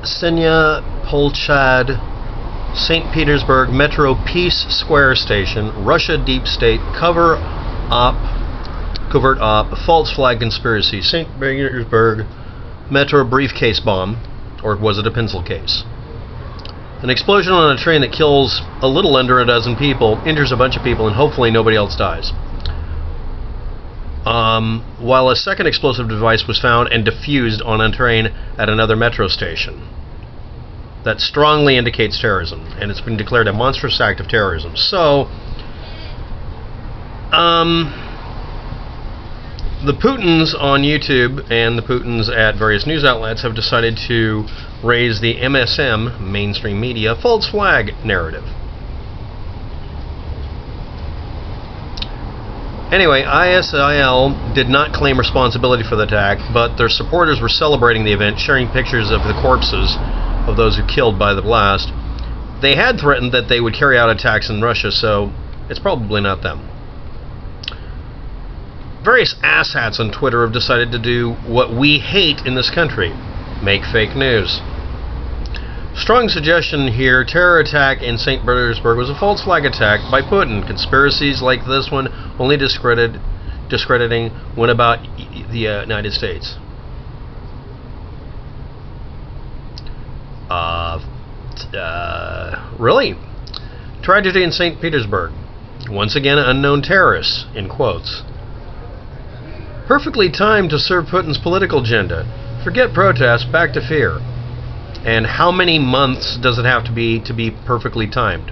Sennaya Ploshchad St Petersburg Metro Peace Square Station, Russia Deep State, covert op, false flag conspiracy, St. Petersburg Metro briefcase bomb, or was it a pencil case? An explosion on a train that kills a little under a dozen people, injures a bunch of people, and hopefully nobody else dies. While a second explosive device was found and diffused on a train at another metro station. That strongly indicates terrorism, and it's been declared a monstrous act of terrorism. So, the Putins on YouTube and the Putins at various news outlets have decided to raise the MSM, mainstream media, false flag narrative. Anyway, ISIL did not claim responsibility for the attack, but their supporters were celebrating the event, sharing pictures of the corpses of those who killed by the blast. They had threatened that they would carry out attacks in Russia, so it's probably not them. Various asshats on Twitter have decided to do what we hate in this country: make fake news. Strong suggestion here: terror attack in St. Petersburg was a false flag attack by Putin. Conspiracies like this one only discrediting when about the United States. Really? Tragedy in St. Petersburg. Once again, unknown terrorists, in quotes. Perfectly timed to serve Putin's political agenda. Forget protests, back to fear. And how many months does it have to be perfectly timed?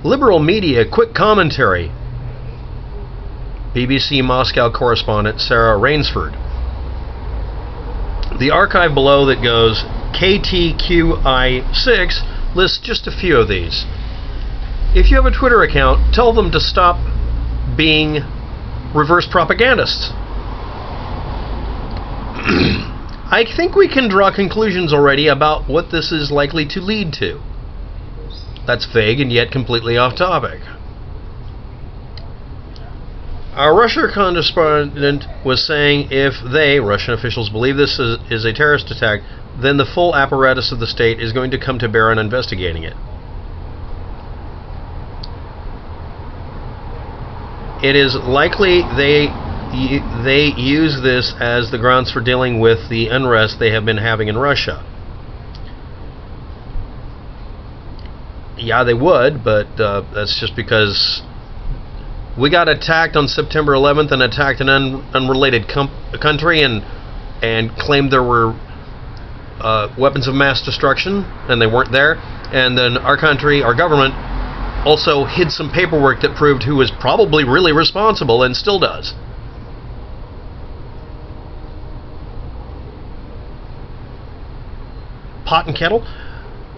Liberal media, quick commentary. BBC Moscow correspondent Sarah Rainsford. The archive below that goes KTQI6 lists just a few of these. If you have a Twitter account, tell them to stop being reverse propagandists. I think we can draw conclusions already about what this is likely to lead to. That's vague and yet completely off topic. Our Russia correspondent was saying if they, Russian officials, believe this is a terrorist attack, then the full apparatus of the state is going to come to bear on investigating it. It is likely they use this as the grounds for dealing with the unrest they have been having in Russia. Yeah, they would, but that's just because we got attacked on September 11th and attacked an unrelated country and claimed there were weapons of mass destruction, and they weren't there. And then our country, our government, also hid some paperwork that proved who was probably really responsible and still does. Pot and kettle?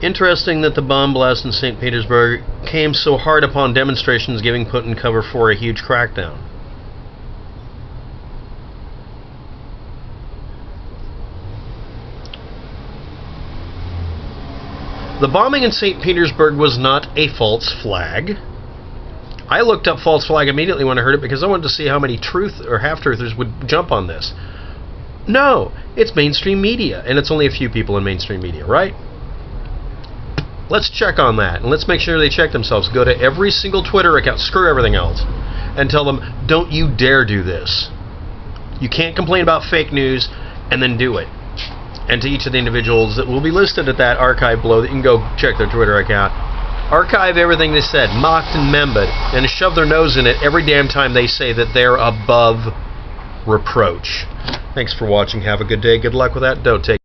Interesting that the bomb blast in St. Petersburg came so hard upon demonstrations giving Putin cover for a huge crackdown. The bombing in St. Petersburg was not a false flag. I looked up false flag immediately when I heard it because I wanted to see how many truth or half-truthers would jump on this. No, it's mainstream media, and it's only a few people in mainstream media, right? Let's check on that, and let's make sure they check themselves. Go to every single Twitter account, screw everything else, and tell them, don't you dare do this. You can't complain about fake news and then do it. And to each of the individuals that will be listed at that archive below, that you can go check their Twitter account. Archive everything they said, mocked and membered, and shove their nose in it every damn time they say that they're above reproach. Thanks for watching. Have a good day. Good luck with that. Don't take